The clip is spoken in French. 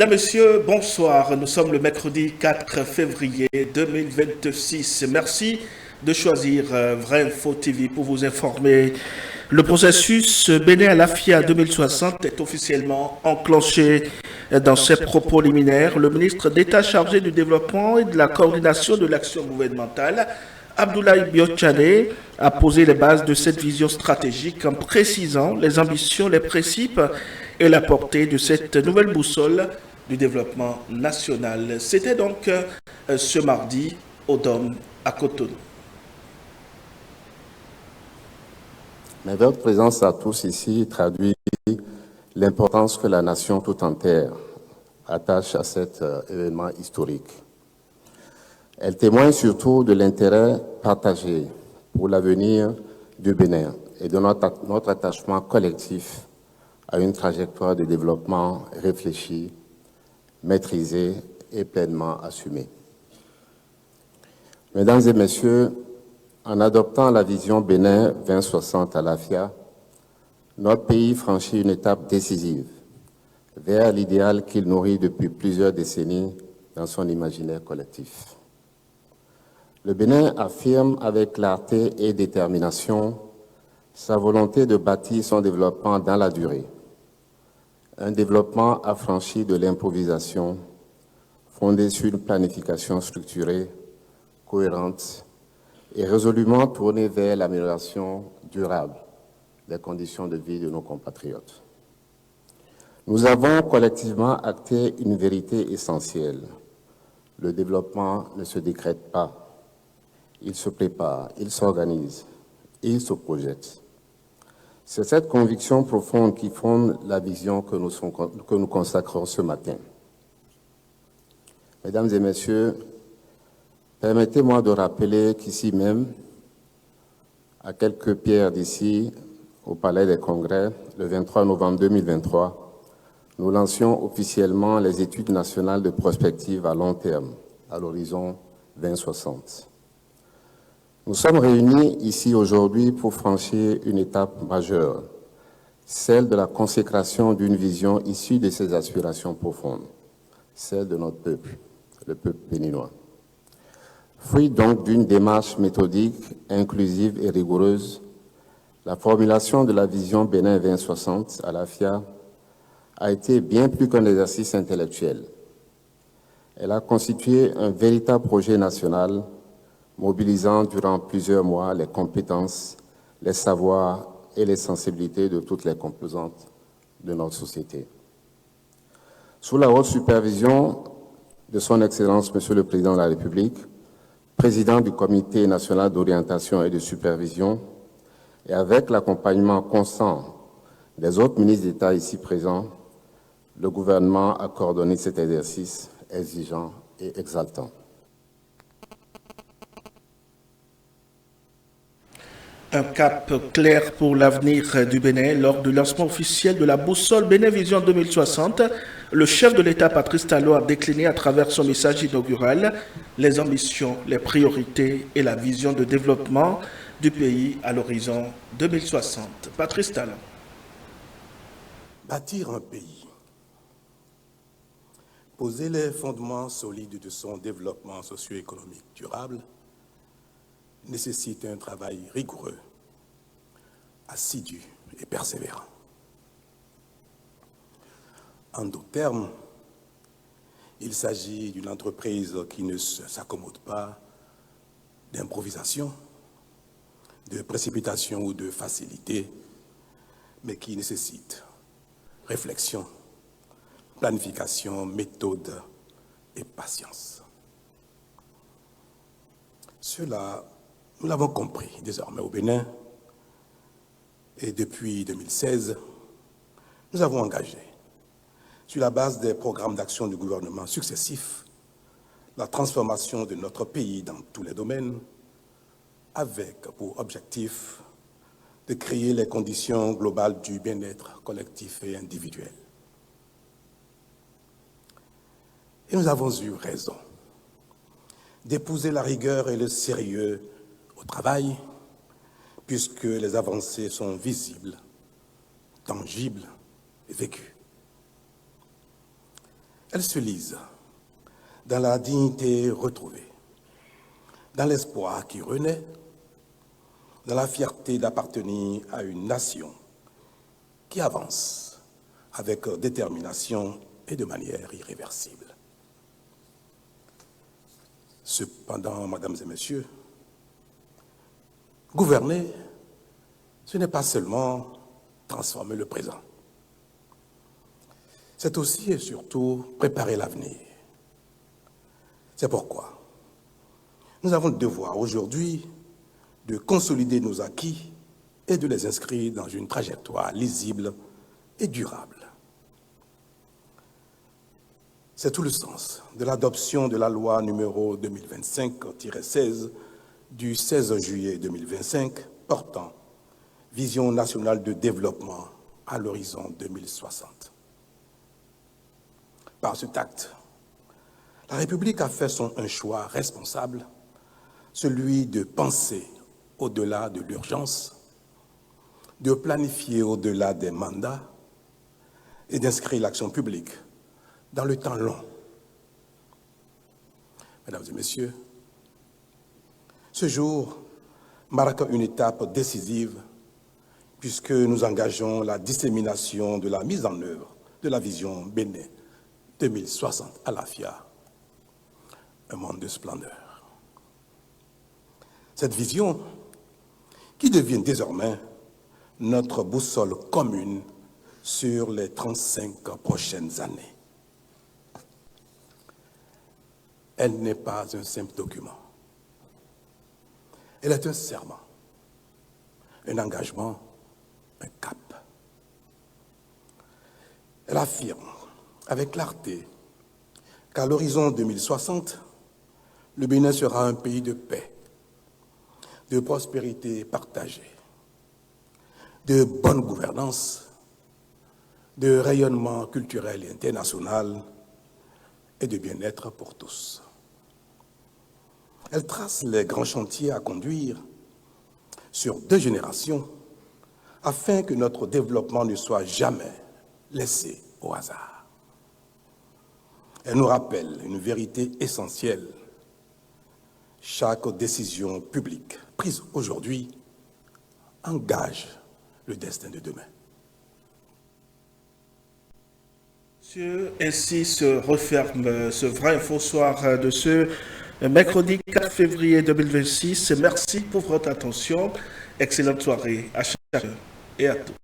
Mesdames, Messieurs, bonsoir. Nous sommes le mercredi 4 février 2026. Merci de choisir Vrai Info TV pour vous informer. Le processus Bénin à l'AFIA 2060 est officiellement enclenché. Dans ses propos liminaires, le ministre d'État chargé du développement et de la coordination de l'action gouvernementale, Abdoulaye Biotchane, a posé les bases de cette vision stratégique en précisant les ambitions, les principes et la portée de cette nouvelle boussole du développement national. C'était donc ce mardi au Dôme à Cotonou. Mais votre présence à tous ici traduit l'importance que la nation tout entière attache à cet événement historique. Elle témoigne surtout de l'intérêt partagé pour l'avenir du Bénin et de notre attachement collectif à une trajectoire de développement réfléchie, maîtrisée et pleinement assumée. Mesdames et Messieurs, en adoptant la vision Bénin 2060 à l'AFIA, notre pays franchit une étape décisive vers l'idéal qu'il nourrit depuis plusieurs décennies dans son imaginaire collectif. Le Bénin affirme avec clarté et détermination sa volonté de bâtir son développement dans la durée. Un développement affranchi de l'improvisation, fondé sur une planification structurée, cohérente et résolument tournée vers l'amélioration durable des conditions de vie de nos compatriotes. Nous avons collectivement acté une vérité essentielle. Le développement ne se décrète pas. Il se prépare, il s'organise, il se projette. C'est cette conviction profonde qui fonde la vision que nous consacrons ce matin. Mesdames et Messieurs, permettez-moi de rappeler qu'ici même, à quelques pierres d'ici, au Palais des Congrès, le 23 novembre 2023, nous lancions officiellement les études nationales de prospective à long terme, à l'horizon 2060. Nous sommes réunis ici aujourd'hui pour franchir une étape majeure, celle de la consécration d'une vision issue de ses aspirations profondes, celle de notre peuple, le peuple béninois. Fruit donc d'une démarche méthodique, inclusive et rigoureuse, la formulation de la vision Bénin 2060 à l'AFIA a été bien plus qu'un exercice intellectuel. Elle a constitué un véritable projet national mobilisant durant plusieurs mois les compétences, les savoirs et les sensibilités de toutes les composantes de notre société. Sous la haute supervision de son Excellence, Monsieur le Président de la République, président du Comité national d'orientation et de supervision, et avec l'accompagnement constant des autres ministres d'État ici présents, le gouvernement a coordonné cet exercice exigeant et exaltant. Un cap clair pour l'avenir du Bénin. Lors du lancement officiel de la boussole Bénin Vision 2060, le chef de l'État, Patrice Talon, a décliné à travers son message inaugural les ambitions, les priorités et la vision de développement du pays à l'horizon 2060. Patrice Talon. Bâtir un pays, poser les fondements solides de son développement socio-économique durable, nécessite un travail rigoureux, assidu et persévérant. En d'autres termes, il s'agit d'une entreprise qui ne s'accommode pas d'improvisation, de précipitation ou de facilité, mais qui nécessite réflexion, planification, méthode et patience. Cela, nous l'avons compris désormais au Bénin, et depuis 2016, nous avons engagé, sur la base des programmes d'action du gouvernement successifs, la transformation de notre pays dans tous les domaines, avec pour objectif de créer les conditions globales du bien-être collectif et individuel. Et nous avons eu raison d'épouser la rigueur et le sérieux au travail, puisque les avancées sont visibles, tangibles et vécues. elles se lisent dans la dignité retrouvée, dans l'espoir qui renaît, dans la fierté d'appartenir à une nation qui avance avec détermination et de manière irréversible. Cependant, mesdames et messieurs, gouverner, ce n'est pas seulement transformer le présent. C'est aussi et surtout préparer l'avenir. C'est pourquoi nous avons le devoir aujourd'hui de consolider nos acquis et de les inscrire dans une trajectoire lisible et durable. C'est tout le sens de l'adoption de la loi numéro 2025-16 du 16 juillet 2025 portant Vision nationale de développement à l'horizon 2060. Par cet acte, la République a fait un choix responsable, celui de penser au-delà de l'urgence, de planifier au-delà des mandats et d'inscrire l'action publique dans le temps long. Mesdames et messieurs, ce jour marque une étape décisive puisque nous engageons la dissémination de la mise en œuvre de la vision Bénin 2060 à l'AFIA, un monde de splendeur. Cette vision qui devient désormais notre boussole commune sur les 35 prochaines années. Elle n'est pas un simple document. Elle est un serment, un engagement, un cap. Elle affirme avec clarté qu'à l'horizon 2060, le Bénin sera un pays de paix, de prospérité partagée, de bonne gouvernance, de rayonnement culturel et international et de bien-être pour tous. Elle trace les grands chantiers à conduire sur 2 générations afin que notre développement ne soit jamais laissé au hasard. Elle nous rappelle une vérité essentielle. Chaque décision publique prise aujourd'hui engage le destin de demain. Monsieur, ainsi se referme ce vrai info soir de ce mercredi 4 février 2026. Merci pour votre attention. Excellente soirée à chacun et à tous.